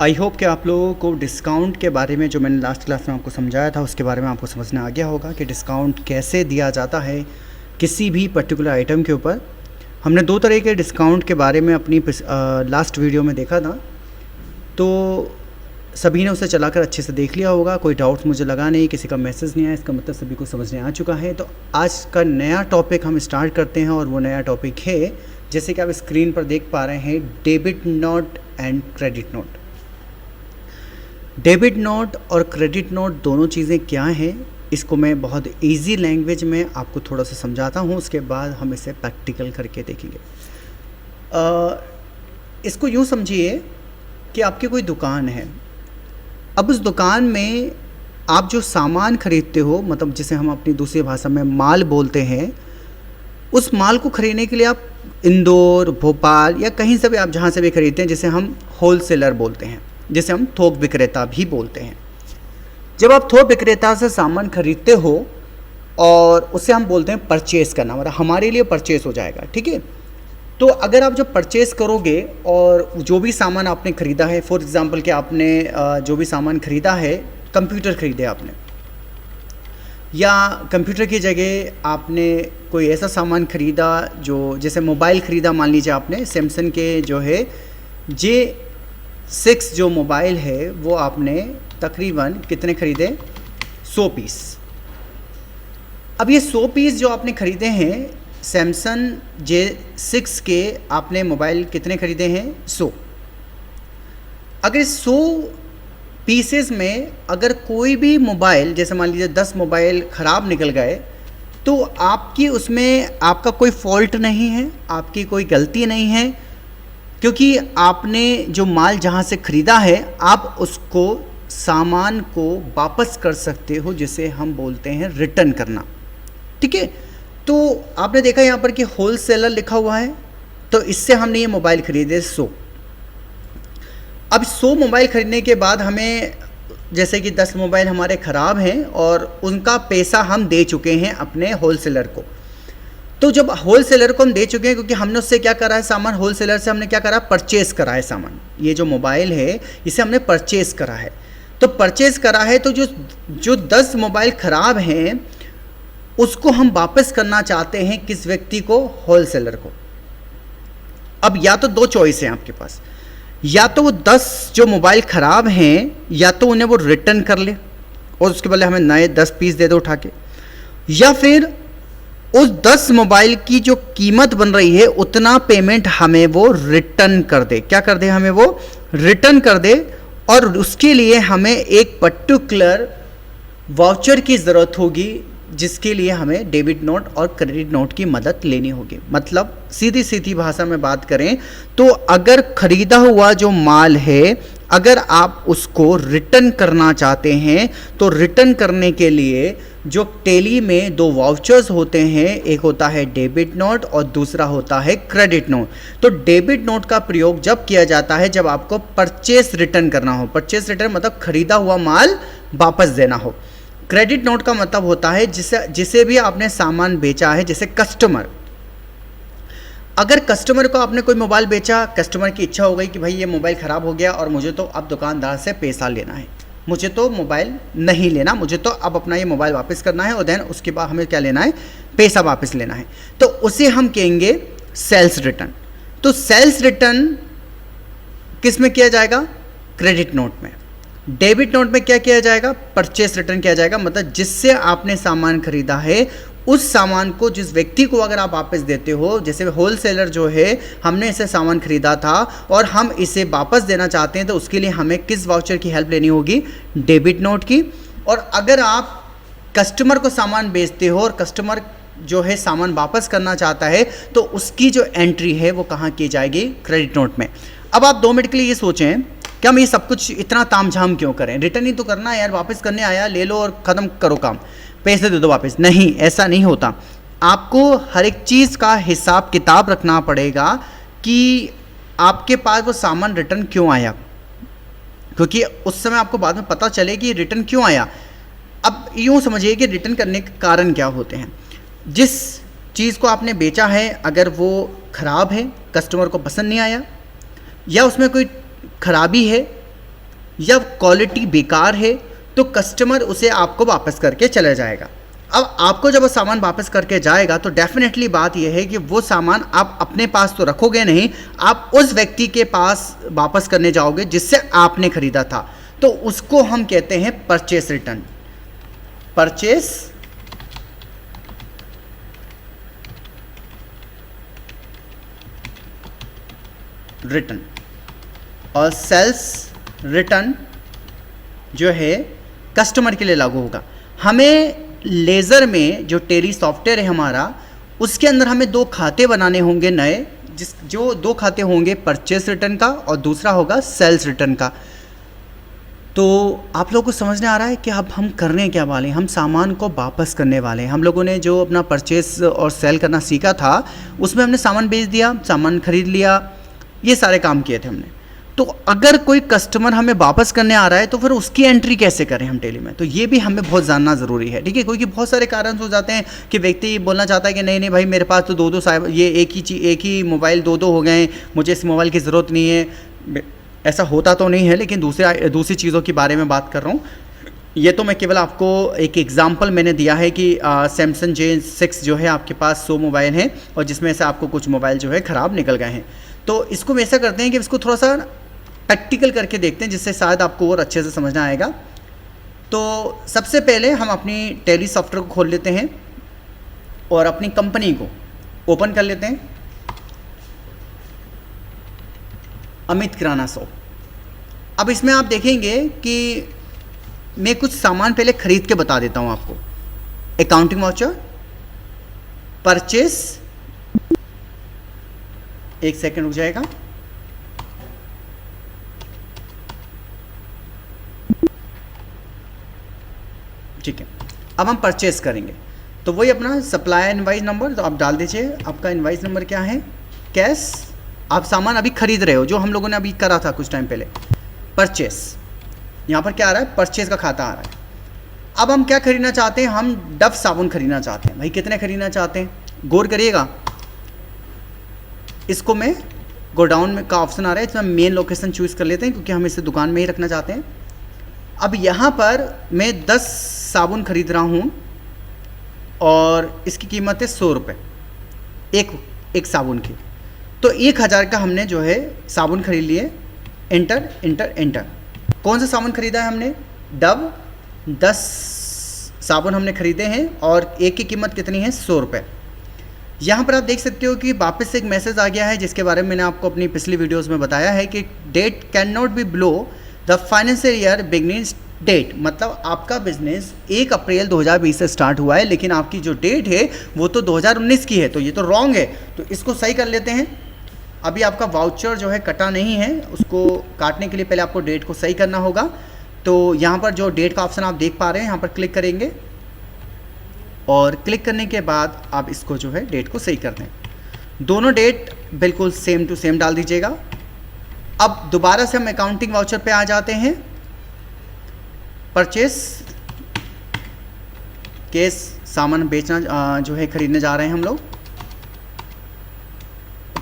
I hope कि आप लोगों को डिस्काउंट के बारे में जो मैंने लास्ट क्लास में आपको समझाया था उसके बारे में आपको समझ में आ गया होगा कि डिस्काउंट कैसे दिया जाता है किसी भी पर्टिकुलर आइटम के ऊपर। हमने दो तरह के डिस्काउंट के बारे में अपनी लास्ट वीडियो में देखा था, तो सभी ने उसे चलाकर अच्छे से देख लिया होगा। कोई डाउट्स मुझे लगा नहीं, किसी का मैसेज नहीं आया, इसका मतलब सभी को समझ में आ चुका है। तो आज का नया टॉपिक हम स्टार्ट करते हैं और वो नया टॉपिक है, जैसे कि आप स्क्रीन पर देख पा रहे हैं, debit note and credit note. Debit note और क्रेडिट नोट दोनों चीज़ें क्या हैं, इसको मैं बहुत इजी लैंग्वेज में आपको थोड़ा सा समझाता हूँ, उसके बाद हम इसे प्रैक्टिकल करके देखेंगे। इसको यूँ समझिए कि आपकी कोई दुकान है। अब उस दुकान में आप जो सामान खरीदते हो, मतलब जिसे हम अपनी दूसरी भाषा में माल बोलते हैं, उस माल को खरीदने के लिए आप इंदौर, भोपाल या कहीं से भी आप जहाँ से भी खरीदते हैं, जिसे हम होल सेलर बोलते हैं, जिसे हम थोक विक्रेता भी बोलते हैं। जब आप थोक विक्रेता से सामान खरीदते हो और उसे हम बोलते हैं परचेज़ करना, मतलब हमारे लिए परचेज़ हो जाएगा, ठीक है। तो अगर आप जब परचेज़ करोगे और जो भी सामान आपने ख़रीदा है, फॉर एग्ज़ाम्पल कि आपने जो भी सामान ख़रीदा है, कंप्यूटर ख़रीदे आपने, या कंप्यूटर की जगह आपने कोई ऐसा सामान ख़रीदा जो, जैसे मोबाइल ख़रीदा, मान लीजिए आपने सैमसंग के जो है J6 जो मोबाइल है वो आपने तकरीबन कितने ख़रीदे, 100 पीस। अब ये 100 पीस जो आपने ख़रीदे हैं सैमसंग J6 के, आपने मोबाइल कितने ख़रीदे हैं, 100। अगर 100 पीसेस में अगर कोई भी मोबाइल, जैसे मान लीजिए 10 मोबाइल ख़राब निकल गए, तो आपकी उसमें आपका कोई फॉल्ट नहीं है, आपकी कोई गलती नहीं है, क्योंकि आपने जो माल जहाँ से ख़रीदा है आप उसको, सामान को वापस कर सकते हो, जिसे हम बोलते हैं रिटर्न करना, ठीक है। तो आपने देखा यहाँ पर कि होल सेलर लिखा हुआ है, तो इससे हमने ये मोबाइल ख़रीदे 100। अब 100 मोबाइल ख़रीदने के बाद हमें, जैसे कि 10 मोबाइल हमारे ख़राब हैं और उनका पैसा हम दे चुके हैं अपने होल सेलर को। तो जब होल सेलर को हम दे चुके हैं, क्योंकि हमने उससे क्या करा है, सामान होल सेलर से हमने क्या करा, परचेज़ करा है सामान। ये जो मोबाइल है इसे हमने परचेज़ करा है। तो परचेज़ करा है, तो जो 10 मोबाइल ख़राब हैं उसको हम वापस करना चाहते हैं, किस व्यक्ति को, होल सेलर को। अब या तो दो चॉइस हैं आपके पास, या तो वो 10 जो मोबाइल ख़राब हैं, या तो उन्हें वो रिटर्न कर ले और उसके बदले हमें नए 10 पीस दे दो उठा के, या फिर उस 10 मोबाइल की जो कीमत बन रही है उतना पेमेंट हमें वो रिटर्न कर दे। क्या कर दे, हमें वो रिटर्न कर दे, और उसके लिए हमें एक पर्टिकुलर वाउचर की ज़रूरत होगी, जिसके लिए हमें डेबिट नोट और क्रेडिट नोट की मदद लेनी होगी। मतलब सीधी सीधी भाषा में बात करें तो अगर ख़रीदा हुआ जो माल है, अगर आप उसको रिटर्न करना चाहते हैं, तो रिटर्न करने के लिए जो टेली में 2 वाउचर्स होते हैं, एक होता है डेबिट नोट और दूसरा होता है क्रेडिट नोट। तो डेबिट नोट का प्रयोग जब किया जाता है जब आपको परचेस रिटर्न करना हो। परचेस रिटर्न मतलब खरीदा हुआ माल वापस देना हो। क्रेडिट नोट का मतलब होता है जिसे भी आपने सामान बेचा है, जैसे कस्टमर, अगर कस्टमर को आपने कोई मोबाइल बेचा, कस्टमर की इच्छा हो गई कि भाई ये मोबाइल ख़राब हो गया और मुझे तो अब दुकानदार से पैसा लेना है, मुझे तो मोबाइल नहीं लेना, मुझे तो अब अपना ये मोबाइल वापस करना है, और देन उसके बाद हमें क्या लेना है, पैसा वापस लेना है। तो उसे हम कहेंगे सेल्स रिटर्न। तो सेल्स रिटर्न किस में किया जाएगा, क्रेडिट नोट में। डेबिट नोट में क्या किया जाएगा, परचेस रिटर्न किया जाएगा। मतलब जिससे आपने सामान खरीदा है उस सामान को जिस व्यक्ति को अगर आप वापस देते हो, जैसे होल सेलर जो है, हमने इसे सामान खरीदा था और हम इसे वापस देना चाहते हैं, तो उसके लिए हमें किस वाउचर की हेल्प लेनी होगी, डेबिट नोट की। और अगर आप कस्टमर को सामान बेचते हो और कस्टमर जो है सामान वापस करना चाहता है, तो उसकी जो एंट्री है वो कहाँ की जाएगी, क्रेडिट नोट में। अब आप 2 मिनट के लिए ये सोचें कि हम ये सब कुछ इतना तामझाम क्यों करें, रिटर्न ही तो करना है यार, वापस करने आया, ले लो और ख़त्म करो काम, पैसे दे दो वापस। नहीं, ऐसा नहीं होता। आपको हर एक चीज़ का हिसाब किताब रखना पड़ेगा कि आपके पास वो सामान रिटर्न क्यों आया, क्योंकि उस समय आपको बाद में पता चले कि रिटर्न क्यों आया। अब यूँ समझिए कि रिटर्न करने के कारण क्या होते हैं। जिस चीज़ को आपने बेचा है अगर वो ख़राब है, कस्टमर को पसंद नहीं आया, या उसमें कोई खराबी है, या क्वालिटी बेकार है तो कस्टमर उसे आपको वापस करके चला जाएगा। अब आपको जब वो सामान वापस करके जाएगा तो डेफिनेटली बात यह है कि वो सामान आप अपने पास तो रखोगे नहीं, आप उस व्यक्ति के पास वापस करने जाओगे जिससे आपने खरीदा था। तो उसको हम कहते हैं परचेस रिटर्न। परचेस रिटर्न और सेल्स रिटर्न जो है कस्टमर के लिए लागू होगा। हमें लेज़र में जो टेली सॉफ्टवेयर है हमारा, उसके अंदर हमें दो खाते बनाने होंगे नए, जो दो खाते होंगे परचेस रिटर्न का और दूसरा होगा सेल्स रिटर्न का। तो आप लोगों को समझने आ रहा है कि अब हम करने क्या वाले हैं, हम सामान को वापस करने वाले हैं। हम लोगों ने जो अपना परचेस और सेल करना सीखा था उसमें हमने सामान बेच दिया, सामान खरीद लिया, ये सारे काम किए थे हमने। तो अगर कोई कस्टमर हमें वापस करने आ रहा है तो फिर उसकी एंट्री कैसे करें हम टेली में, तो ये भी हमें बहुत जानना ज़रूरी है, ठीक है। क्योंकि बहुत सारे कारण हो जाते हैं कि व्यक्ति बोलना चाहता है कि नहीं नहीं भाई मेरे पास तो दो साहब ये एक ही मोबाइल दो हो गए हैं, मुझे इस मोबाइल की ज़रूरत नहीं है। ऐसा होता तो नहीं है, लेकिन दूसरी चीज़ों के बारे में बात कर रहा हूँ। ये तो मैं केवल आपको एक एग्जांपल मैंने दिया है कि सैमसंग J6 जो है आपके पास 100 मोबाइल हैं और जिसमें से आपको कुछ मोबाइल जो है ख़राब निकल गए हैं। तो इसको हम ऐसा करते हैं कि इसको थोड़ा सा प्रैक्टिकल करके देखते हैं, जिससे शायद आपको और अच्छे से समझना आएगा। तो सबसे पहले हम अपनी टेली सॉफ्टवेयर को खोल लेते हैं और अपनी कंपनी को ओपन कर लेते हैं, अमित किराना शॉप। अब इसमें आप देखेंगे कि मैं कुछ सामान पहले खरीद के बता देता हूं आपको। अकाउंटिंग वाउचर, परचेस, एक सेकंड रुक जाएगा। ठीक है, अब हम परचेस करेंगे तो वही अपना सप्लायर इनवाइस नंबर तो आप डाल दीजिए। आपका इनवाइस नंबर क्या है? कैश, आप सामान अभी खरीद रहे हो जो हम लोगों ने अभी करा था कुछ टाइम पहले। परचेस, यहाँ पर क्या आ रहा है? परचेस का खाता आ रहा है। अब हम क्या खरीदना चाहते हैं? हम डव साबुन खरीदना चाहते हैं। भाई कितने खरीदना चाहते हैं? गौर करिएगा, इसको मैं गोडाउन में का ऑप्शन आ रहा है, इसमें मेन लोकेशन चूज़ कर लेते हैं क्योंकि हम इसे दुकान में ही रखना चाहते हैं। अब यहाँ पर मैं 10 साबुन खरीद रहा हूँ और इसकी कीमत है 100 रुपये एक साबुन की। तो 1000 का हमने जो है साबुन खरीद लिए। Enter enter enter. कौन सा साबुन खरीदा है हमने? डव 10 साबुन हमने खरीदे हैं और एक की कीमत कितनी है? 100 रुपये। यहाँ पर आप देख सकते हो कि वापस से एक मैसेज आ गया है जिसके बारे में मैंने आपको अपनी पिछली वीडियोस में बताया है कि date can not be below the financial year beginning date. मतलब आपका बिजनेस 1 अप्रैल 2020 से स्टार्ट हुआ है, लेकिन आपकी जो डेट है वो तो 2019 की है, तो ये तो रॉन्ग है। तो इसको सही कर लेते हैं। अभी आपका वाउचर जो है कटा नहीं है, उसको काटने के लिए पहले आपको डेट को सही करना होगा। तो यहाँ पर जो डेट का ऑप्शन आप देख पा रहे हैं, यहाँ पर क्लिक करेंगे और क्लिक करने के बाद आप इसको जो है डेट को सही कर दें। दोनों डेट बिल्कुल सेम टू सेम डाल दीजिएगा। अब दोबारा से हम अकाउंटिंग वाउचर पे आ जाते हैं। परचेस, केस सामान बेचना जो है खरीदने जा रहे हैं हम लोग।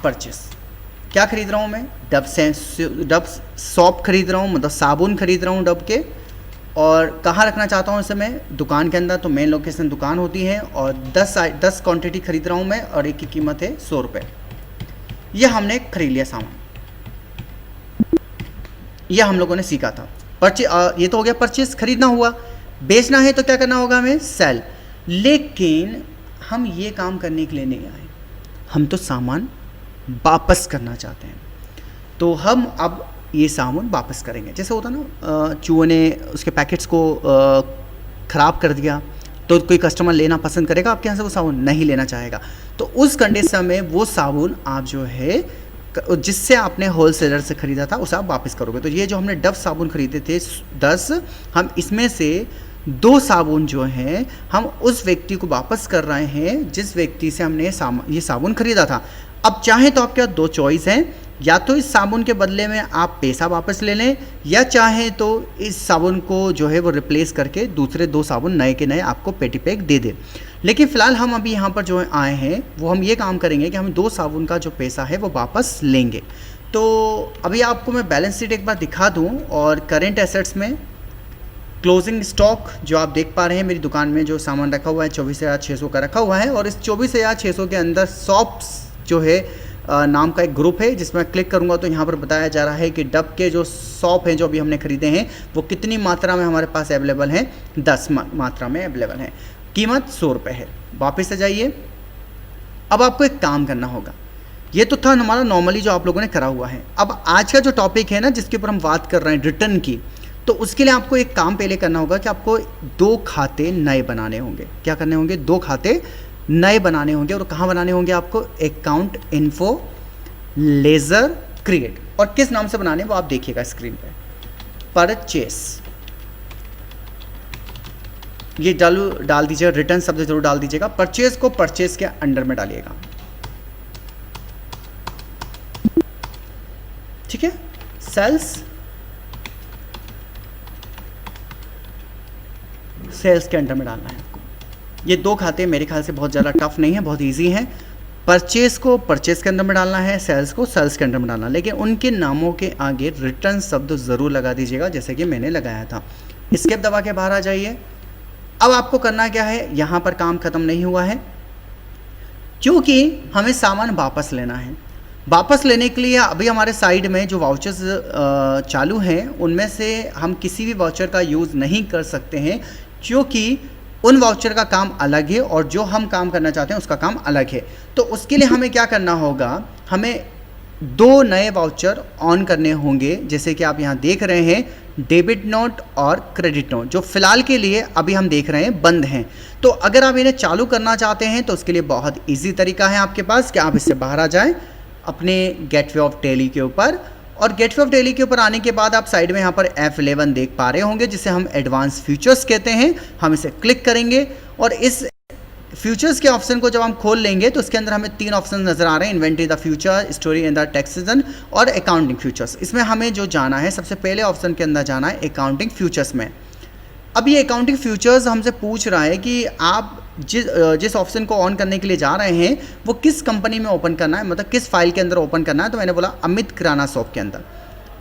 परचेस क्या खरीद रहा हूँ मैं? डव सॉप खरीद रहा हूँ, मतलब साबुन खरीद रहा हूँ डव के। और कहाँ रखना चाहता हूँ इसे मैं? दुकान के अंदर। तो मेन लोकेशन दुकान होती है और 10 क्वांटिटी खरीद रहा हूँ मैं और एक की कीमत है 100 रुपये। यह हमने खरीद लिया सामान, यह हम लोगों ने सीखा था। ये तो हो गया परचेस, खरीदना हुआ। बेचना है तो क्या करना होगा हमें? सेल। लेकिन हम ये काम करने के लिए नहीं आए, हम तो सामान वापस करना चाहते हैं। तो हम अब ये सामान वापस करेंगे। जैसे होता ना, चूहे ने उसके पैकेट्स को ख़राब कर दिया तो कोई कस्टमर लेना पसंद करेगा आपके यहाँ से? वो साबुन नहीं लेना चाहेगा। तो उस कंडीशन में वो साबुन आप जो है जिससे आपने होलसेलर से ख़रीदा था उसे आप वापस करोगे। तो ये जो हमने डव साबुन खरीदे थे 10, हम इसमें से 2 साबुन जो हैं हम उस व्यक्ति को वापस कर रहे हैं जिस व्यक्ति से हमने ये साबुन खरीदा था। अब चाहे तो आपके पास 2 चॉइस हैं, या तो इस साबुन के बदले में आप पैसा वापस ले लें, या चाहे तो इस साबुन को जो है वो रिप्लेस करके दूसरे 2 साबुन नए के नए आपको पेटी पैक दे दें। लेकिन फ़िलहाल हम अभी यहाँ पर जो आए हैं वो हम ये काम करेंगे कि हम 2 साबुन का जो पैसा है वो वापस लेंगे। तो अभी आपको मैं बैलेंस शीट एक बार दिखा दूं, और करेंट एसेट्स में क्लोजिंग स्टॉक जो आप देख पा रहे हैं, मेरी दुकान में जो सामान रखा हुआ है 24,600 का रखा हुआ है, और इस 24,600 के अंदर शॉप्स जो है नाम का एक ग्रुप है, जिसमें क्लिक करूंगा तो यहाँ पर बताया जा रहा है कि डब के जो शॉप हैं जो अभी हमने खरीदे हैं वो कितनी मात्रा में हमारे पास अवेलेबल हैं, 10 मात्रा में अवेलेबल हैं, कीमत 100 रुपये है। वापस आ जाइए। अब आपको एक काम करना होगा, ये तो था हमारा नॉर्मली जो आप लोगों ने करा हुआ है। अब आज का जो टॉपिक है ना, जिसके ऊपर हम बात कर रहे हैं रिटर्न की, तो उसके लिए आपको एक काम पहले करना होगा कि आपको 2 खाते नए बनाने होंगे। क्या करने होंगे? 2 खाते नए बनाने होंगे। और कहाँ बनाने होंगे आपको? Account info laser create. और किस नाम से बनाने वो आप देखिएगा स्क्रीन पे, परचेस। ये डाल दीजिएगा, रिटर्न शब्द जरूर डाल दीजिएगा। परचेस को परचेस के अंडर में डालिएगा, ठीक है। सेल्स के अंडर में डालना है आपको। ये 2 खाते मेरे ख्याल से बहुत ज़्यादा टफ नहीं है, बहुत इजी हैं। परचेस को परचेस के अंदर में डालना है, सेल्स को सेल्स के अंडर में डालना है, लेकिन उनके नामों के आगे रिटर्न शब्द ज़रूर लगा दीजिएगा, जैसे कि मैंने लगाया था। एस्केप दबा के बाहर आ जाइए। अब आपको करना क्या है, यहाँ पर काम ख़त्म नहीं हुआ है, क्योंकि हमें सामान वापस लेना है। वापस लेने के लिए अभी हमारे साइड में जो वाउचर्स चालू हैं, उनमें से हम किसी भी वाउचर का यूज़ नहीं कर सकते हैं, क्योंकि उन वाउचर का काम अलग है और जो हम काम करना चाहते हैं उसका काम अलग है। तो उसके लिए हमें क्या करना होगा, हमें 2 नए वाउचर ऑन करने होंगे, जैसे कि आप यहाँ देख रहे हैं डेबिट नोट और क्रेडिट नोट, जो फिलहाल के लिए अभी हम देख रहे हैं बंद हैं। तो अगर आप इन्हें चालू करना चाहते हैं तो उसके लिए बहुत ईजी तरीका है आपके पास कि आप इससे बाहर आ जाएँ अपने गेटवे ऑफ टैली के ऊपर, और गेटवे ऑफ टैली के ऊपर आने के बाद आप साइड में यहाँ पर F11 देख पा रहे होंगे, जिसे हम एडवांस फ्यूचर्स कहते हैं। हम इसे क्लिक करेंगे और इस फ्यूचर्स के ऑप्शन को जब हम खोल लेंगे तो इसके अंदर हमें 3 ऑप्शन नजर आ रहे हैं, inventory the future, story in the tax season और अकाउंटिंग फ्यूचर्स। इसमें हमें जो जाना है, सबसे पहले ऑप्शन के अंदर जाना है अकाउंटिंग फ्यूचर्स में। अब ये अकाउंटिंग फ्यूचर्स हमसे पूछ रहा है कि आप जिस ऑप्शन को ऑन करने के लिए जा रहे हैं वो किस कंपनी में ओपन करना है, मतलब किस फाइल के अंदर ओपन करना है। तो मैंने बोला अमित किराना शॉप के अंदर।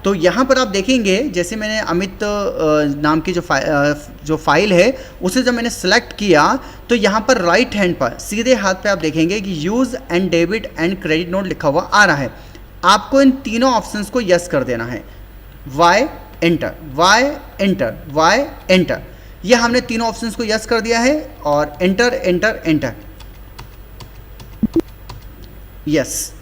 तो यहाँ पर आप देखेंगे, जैसे मैंने अमित नाम की जो फाइल है उसे जब मैंने सेलेक्ट किया तो यहाँ पर राइट हैंड पर सीधे हाथ पे आप देखेंगे कि use and debit and credit note लिखा हुआ आ रहा है। आपको इन तीनों ऑप्शंस को यस कर देना है। Y enter, Y enter, Y enter, ये हमने तीनों ऑप्शंस को यस कर दिया है, और एंटर एंटर एंटर, यस।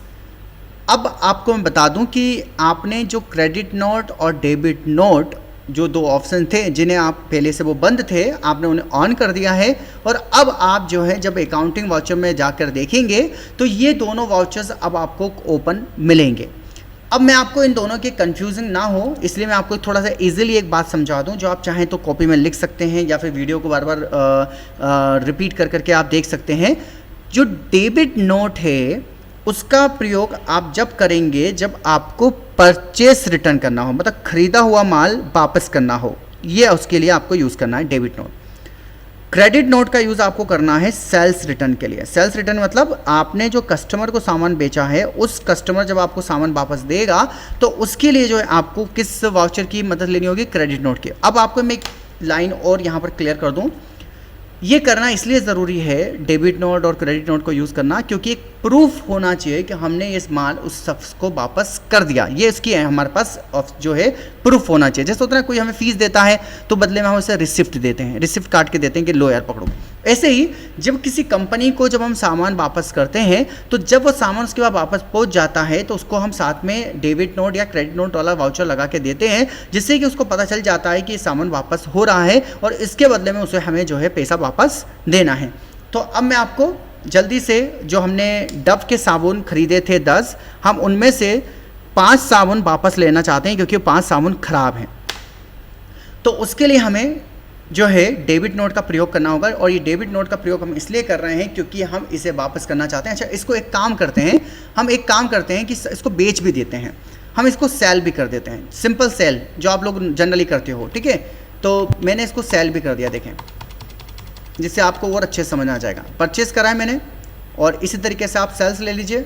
अब आपको मैं बता दूं कि आपने जो क्रेडिट नोट और डेबिट नोट जो 2 ऑप्शन थे जिन्हें आप पहले से वो बंद थे, आपने उन्हें ऑन कर दिया है। और अब आप जो है जब अकाउंटिंग वाउचर में जाकर देखेंगे तो ये दोनों वाउचर्स अब आपको ओपन मिलेंगे। अब मैं आपको इन दोनों के कंफ्यूजन ना हो इसलिए मैं आपको थोड़ा सा इजीली एक बात समझा दूं, जो आप चाहें तो कॉपी में लिख सकते हैं या फिर वीडियो को बार बार रिपीट कर करके आप देख सकते हैं। जो डेबिट नोट है उसका प्रयोग आप जब करेंगे जब आपको परचेस रिटर्न करना हो, मतलब खरीदा हुआ माल वापस करना हो, ये उसके लिए आपको यूज़ करना है डेबिट नोट। क्रेडिट नोट का यूज़ आपको करना है सेल्स रिटर्न के लिए। सेल्स रिटर्न मतलब आपने जो कस्टमर को सामान बेचा है, उस कस्टमर जब आपको सामान वापस देगा तो उसके लिए जो है आपको किस वाउचर की मदद लेनी होगी, क्रेडिट नोट की। अब आपको मैं एक लाइन और यहाँ पर क्लियर कर दूँ, ये करना इसलिए ज़रूरी है डेबिट नोट और क्रेडिट नोट को यूज़ करना, क्योंकि एक प्रूफ होना चाहिए कि हमने इस माल उस शख्स को वापस कर दिया। ये इसकी है हमारे पास जो है प्रूफ होना चाहिए। जैसे होता है कोई हमें फीस देता है तो बदले में हम उसे रिसिप्ट देते हैं, रिसिप्ट काट के देते हैं कि लो यार पकड़ो। ऐसे ही जब किसी कंपनी को जब हम सामान वापस करते हैं तो जब वो सामान उसके बाद वापस पहुंच जाता है तो उसको हम साथ में डेबिट नोट या क्रेडिट नोट वाला वाउचर लगा के देते हैं, जिससे कि उसको पता चल जाता है कि ये सामान वापस हो रहा है और इसके बदले में उसे हमें जो है पैसा वापस देना है। तो अब मैं आपको जल्दी से, जो हमने डव के साबुन खरीदे थे 10, हम उनमें से 5 साबुन वापस लेना चाहते हैं क्योंकि 5 साबुन खराब हैं। तो उसके लिए हमें जो है डेबिट नोट का प्रयोग करना होगा, और ये डेबिट नोट का प्रयोग हम इसलिए कर रहे हैं क्योंकि हम इसे वापस करना चाहते हैं। अच्छा, इसको एक काम करते हैं, हम एक काम करते हैं कि इसको बेच भी देते हैं, हम इसको सेल भी कर देते हैं। सिंपल सेल जो आप लोग जनरली करते हो, ठीक है। तो मैंने इसको सेल भी कर दिया, देखें, जिससे आपको और अच्छे से समझ आ जाएगा। परचेस करा है मैंने, और इसी तरीके से आप सेल्स ले लीजिए।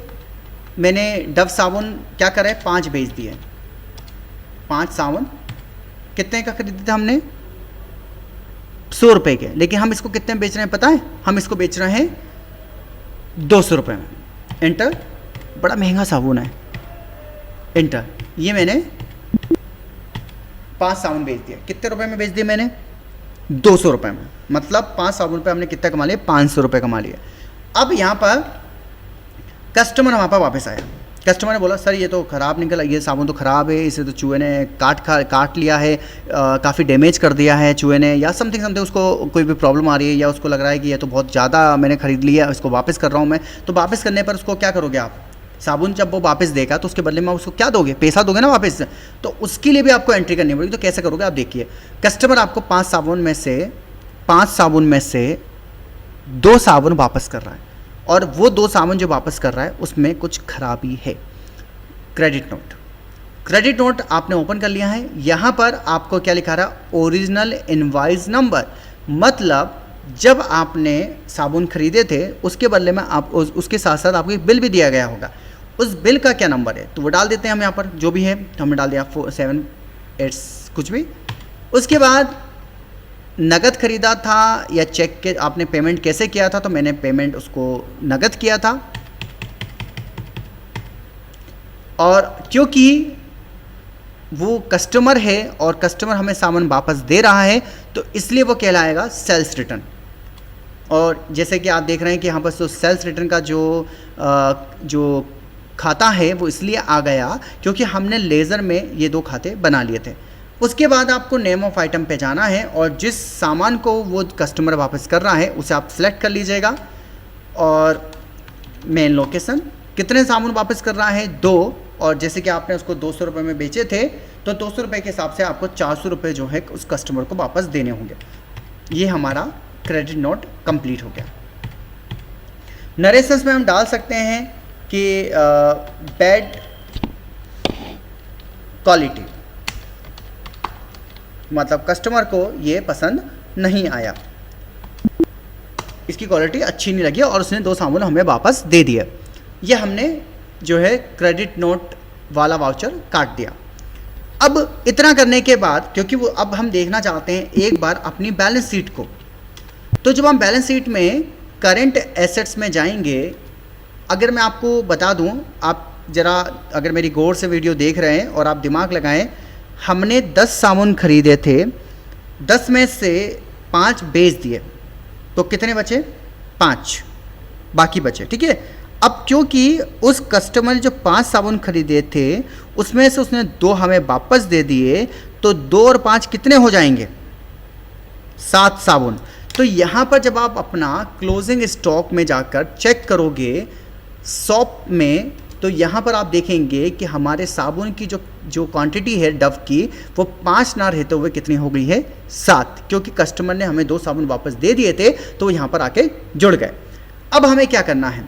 मैंने डव साबुन क्या करा है, 5 बेच दिए। 5 साबुन कितने का खरीदे थे हमने, 100 रुपये के, लेकिन हम इसको कितने में बेच रहे हैं पता है, हम इसको बेच रहे हैं 200 रुपये में। एंटर, बड़ा महंगा साबुन है। एंटर, ये मैंने 5 साबुन बेच दिया। कितने रुपए में बेच दिए मैंने, 200 रुपये में। मतलब 5 साबुन पे हमने कितना कमा लिया, 500 रुपये कमा लिया। अब यहाँ पर कस्टमर हमारे पास वापस आया। कस्टमर ने बोला सर ये तो ख़राब निकला, ये साबुन तो ख़राब है, इसे तो चूहे ने काट लिया है, काफ़ी डैमेज कर दिया है चूहे ने, या समथिंग उसको कोई भी प्रॉब्लम आ रही है, या उसको लग रहा है कि ये तो बहुत ज़्यादा मैंने ख़रीद लिया, इसको वापस कर रहा हूँ मैं। तो वापस करने पर उसको क्या करोगे आप, साबुन जब वो वापस देगा तो उसके बदले में उसको क्या दोगे, पैसा दोगे ना वापस। तो उसके लिए भी आपको एंट्री करनी पड़ेगी। तो कैसे करोगे आप देखिए, कस्टमर आपको 5 साबुन में से 2 साबुन वापस कर रहा है, और वो 2 साबुन जो वापस कर रहा है उसमें कुछ खराबी है। क्रेडिट नोट आपने ओपन कर लिया है। यहाँ पर आपको क्या लिखा रहा है, ओरिजिनल इनवॉइस नंबर। मतलब जब आपने साबुन खरीदे थे उसके बदले में आप उसके साथ साथ आपको एक बिल भी दिया गया होगा, उस बिल का क्या नंबर है तो वो डाल देते हैं हम यहाँ पर, जो भी है तो हमने डाल दिया 47 कुछ भी। उसके बाद नगद खरीदा था या चेक के आपने पेमेंट कैसे किया था, तो मैंने पेमेंट उसको नगद किया था। और क्योंकि वो कस्टमर है और कस्टमर हमें सामान वापस दे रहा है तो इसलिए वो कहलाएगा सेल्स रिटर्न। और जैसे कि आप देख रहे हैं कि यहाँ पर तो सेल्स रिटर्न का जो खाता है वो इसलिए आ गया क्योंकि हमने लेज़र में ये 2 खाते बना लिए थे। उसके बाद आपको नेम ऑफ आइटम पे जाना है और जिस सामान को वो कस्टमर वापस कर रहा है उसे आप सेलेक्ट कर लीजिएगा। और मेन लोकेशन, कितने सामान वापस कर रहा है, 2, और जैसे कि आपने उसको 200 रुपये में बेचे थे तो 200 रुपये के हिसाब से आपको 400 रुपये जो है उस कस्टमर को वापस देने होंगे। ये हमारा क्रेडिट नोट कंप्लीट हो गया। नरेशंस में हम डाल सकते हैं कि बैड क्वालिटी, मतलब कस्टमर को ये पसंद नहीं आया, इसकी क्वालिटी अच्छी नहीं लगी और उसने 2 सामान हमें वापस दे दिया। ये हमने जो है क्रेडिट नोट वाला वाउचर काट दिया। अब इतना करने के बाद, क्योंकि वो अब हम देखना चाहते हैं एक बार अपनी बैलेंस शीट को, तो जब हम बैलेंस शीट में करंट एसेट्स में जाएंगे, अगर मैं आपको बता दूं, आप ज़रा अगर मेरी गौर से वीडियो देख रहे हैं और आप दिमाग लगाएं, हमने 10 साबुन खरीदे थे, 10 में से 5 बेच दिए तो कितने बचे, 5 बाकी बचे, ठीक है। अब क्योंकि उस कस्टमर ने जो 5 साबुन खरीदे थे उसमें से उसने 2 हमें वापस दे दिए, तो 2 और 5 कितने हो जाएंगे, 7 साबुन। तो यहाँ पर जब आप अपना क्लोजिंग स्टॉक में जाकर चेक करोगे शॉप में, तो यहाँ पर आप देखेंगे कि हमारे साबुन की जो क्वांटिटी है डव की, वो 5 ना रहते हुए कितनी हो गई है, 7, क्योंकि कस्टमर ने हमें 2 साबुन वापस दे दिए थे तो वो यहाँ पर आके जुड़ गए। अब हमें क्या करना है,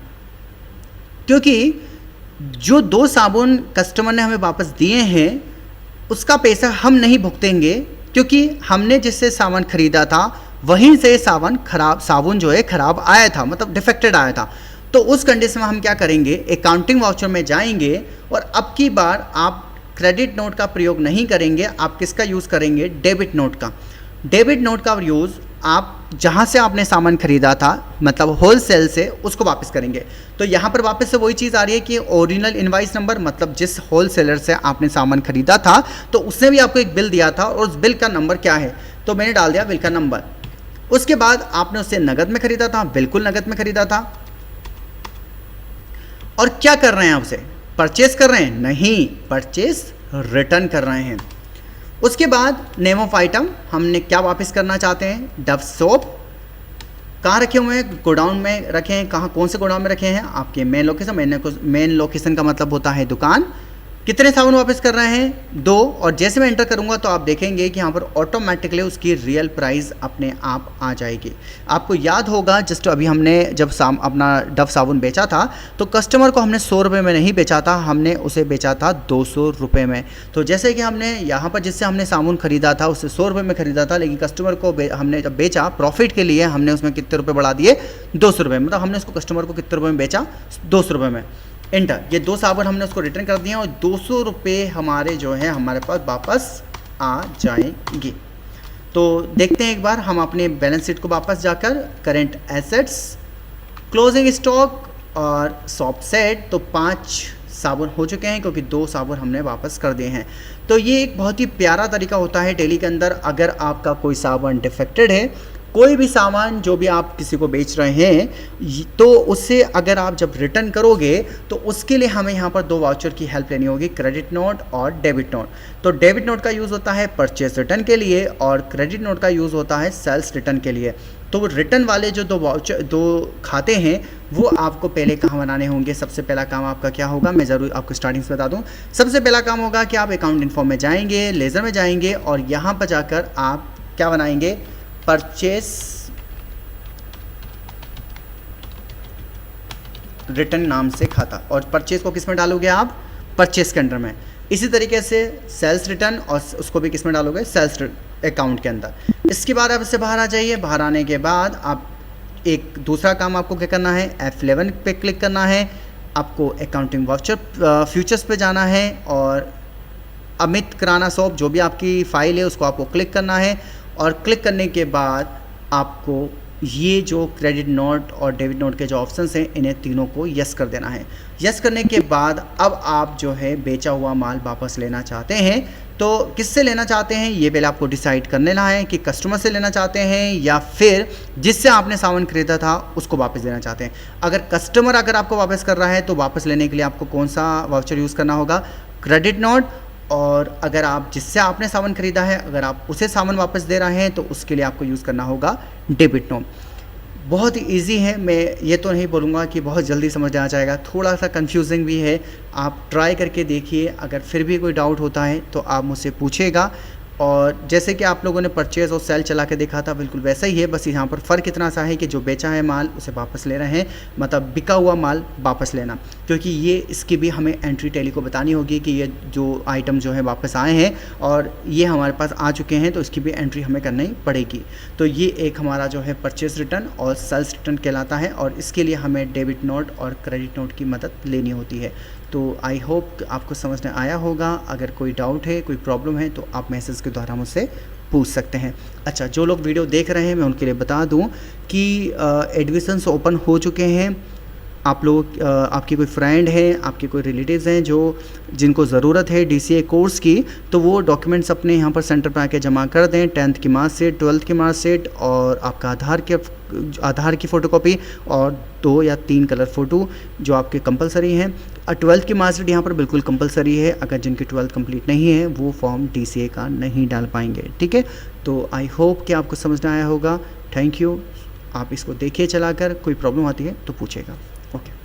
क्योंकि जो 2 साबुन कस्टमर ने हमें वापस दिए हैं उसका पैसा हम नहीं भुगतेंगे, क्योंकि हमने जिससे सामान खरीदा था वहीं से साबुन जो है ख़राब आया था, मतलब डिफेक्टेड आया था। तो उस कंडीशन में हम क्या करेंगे, अकाउंटिंग वाउचर में जाएंगे और अब की बार आप क्रेडिट नोट का प्रयोग नहीं करेंगे, आप किसका यूज़ करेंगे, डेबिट नोट का। डेबिट नोट का यूज़ आप जहाँ से आपने सामान खरीदा था, मतलब होलसेल से, उसको वापस करेंगे। तो यहाँ पर वापस से वही चीज़ आ रही है कि ओरिजिनल इनवाइस नंबर, मतलब जिस होलसेलर से आपने सामान खरीदा था तो उसने भी आपको एक बिल दिया था और उस बिल का नंबर क्या है, तो मैंने डाल दिया बिल का नंबर। उसके बाद आपने उससे नगद में खरीदा था, बिल्कुल नगद में खरीदा था, और क्या कर रहे हैं, उसे परचेस कर रहे हैं, नहीं, परचेस रिटर्न कर रहे हैं। उसके बाद नेम ऑफ आइटम हमने क्या वापस करना चाहते हैं, डव सोप। कहाँ रखे हुए हैं, गोडाउन में रखे हैं, कहाँ कौन से गोडाउन में रखे हैं, आपके मेन लोकेशन। मेन लोकेशन का मतलब होता है दुकान। कितने साबुन वापस कर रहे हैं, 2, और जैसे मैं एंटर करूंगा तो आप देखेंगे कि यहाँ पर ऑटोमेटिकली उसकी रियल प्राइस अपने आप आ जाएगी। आपको याद होगा जस्ट अभी हमने जब अपना डव साबुन बेचा था तो कस्टमर को हमने 100 रुपये में नहीं बेचा था, हमने उसे बेचा था 200 रुपये में। तो जैसे कि हमने यहाँ पर जिससे हमने साबुन खरीदा था उससे 100 रुपये में खरीदा था, लेकिन कस्टमर को हमने जब बेचा प्रॉफिट के लिए, हमने उसमें कितने रुपये बढ़ा दिए, 200 रुपये, मतलब हमने उसको कस्टमर को कितने रुपये में बेचा, 200 रुपये में। एंटर। ये 2 साबुन हमने उसको रिटर्न कर दिए और 200 रुपये हमारे जो है हमारे पास वापस आ जाएंगे। तो देखते हैं एक बार हम अपने बैलेंस शीट को वापस जाकर, करेंट एसेट्स, क्लोजिंग स्टॉक और शॉप सेट, तो 5 साबुन हो चुके हैं क्योंकि 2 साबुन हमने वापस कर दिए हैं। तो ये एक बहुत ही प्यारा तरीका होता है डेली के अंदर। अगर आपका कोई सामान डिफेक्टेड है, कोई भी सामान जो भी आप किसी को बेच रहे हैं, तो उससे अगर आप जब रिटर्न करोगे तो उसके लिए हमें यहाँ पर 2 वाउचर की हेल्प लेनी होगी, क्रेडिट नोट और डेबिट नोट। तो डेबिट नोट का यूज़ होता है परचेज रिटर्न के लिए और क्रेडिट नोट का यूज़ होता है सेल्स रिटर्न के लिए। तो रिटर्न वाले जो 2 खाते हैं वो आपको पहले कहाँ बनाने होंगे। सबसे पहला काम आपका क्या होगा, मैं ज़रूर आपको स्टार्टिंग से बता दूं। सबसे पहला काम होगा कि आप अकाउंट इन्फो में जाएंगे, लेज़र में जाएंगे और यहाँ पर जाकर आप क्या बनाएंगे, परचेस रिटर्न नाम से खाता, और परचेस को किस में डालोगे आप, परचेस के अंडर में। इसी तरीके से सेल्स रिटर्न और उसको भी किस में डालोगे, सेल्स अकाउंट के अंदर। इसके बाद आप इससे बाहर आ जाइए। बाहर आने के बाद आप एक दूसरा काम आपको क्या करना है, F11 पे क्लिक करना है। आपको अकाउंटिंग वाउचर फ्यूचर्स पे जाना है और अमित किराना शॉप जो भी आपकी फ़ाइल है उसको आपको क्लिक करना है और क्लिक करने के बाद आपको ये जो क्रेडिट नोट और डेबिट नोट के जो ऑप्शंस हैं इन्हें तीनों को यस कर देना है। यस करने के बाद अब आप जो है बेचा हुआ माल वापस लेना चाहते हैं तो किससे लेना चाहते हैं ये पहले आपको डिसाइड कर लेना है कि कस्टमर से लेना चाहते हैं या फिर जिससे आपने सामान खरीदा था उसको वापस देना चाहते हैं। अगर कस्टमर अगर आपको वापस कर रहा है तो वापस लेने के लिए आपको कौन सा वाउचर यूज़ करना होगा, क्रेडिट नोट। और अगर आप जिससे आपने सामान खरीदा है अगर आप उसे सामान वापस दे रहे हैं तो उसके लिए आपको यूज़ करना होगा डेबिट नोट। बहुत ही ईजी है, मैं ये तो नहीं बोलूँगा कि बहुत जल्दी समझ आ जाएगा, थोड़ा सा कंफ्यूजिंग भी है। आप ट्राई करके देखिए, अगर फिर भी कोई डाउट होता है तो आप मुझसे पूछिएगा। और जैसे कि आप लोगों ने परचेज़ और सेल चला के देखा था बिल्कुल वैसा ही है, बस यहाँ पर फ़र्क इतना सा है कि जो बेचा है माल उसे वापस ले रहे हैं, मतलब बिका हुआ माल वापस लेना। क्योंकि ये इसकी भी हमें एंट्री टैली को बतानी होगी कि ये जो आइटम जो है वापस आए हैं और ये हमारे पास आ चुके हैं तो इसकी भी एंट्री हमें करनी पड़ेगी। तो ये एक हमारा जो है परचेज़ रिटर्न और सेल्स रिटर्न कहलाता है और इसके लिए हमें डेबिट नोट और क्रेडिट नोट की मदद लेनी होती है। तो आई होप आपको समझ में आया होगा। अगर कोई डाउट है, कोई प्रॉब्लम है तो आप मैसेज के द्वारा मुझसे पूछ सकते हैं। अच्छा, जो लोग वीडियो देख रहे हैं मैं उनके लिए बता दूं कि एडमिशन्स ओपन हो चुके हैं। आप लोग आपकी कोई फ्रेंड है, आपके कोई रिलेटिव्स हैं जो जिनको ज़रूरत है DCA कोर्स की, तो वो डॉक्यूमेंट्स अपने यहाँ पर सेंटर पर आके जमा कर दें। 10th की मार्कशीट, 12th की मार्कशीट और आपका आधार की फ़ोटोकॉपी और 2 या 3 कलर फ़ोटो जो आपके कंपलसरी हैं। 12th की मार्कशीट यहाँ पर बिल्कुल कंपलसरी है, अगर जिनकी 12th कंप्लीट नहीं है वो फॉर्म DCA का नहीं डाल पाएंगे। ठीक है, तो आई होप कि आपको समझ में आया होगा। Thank you. आप इसको देखिए चलाकर, कोई प्रॉब्लम आती है तो पूछेगा। ओके।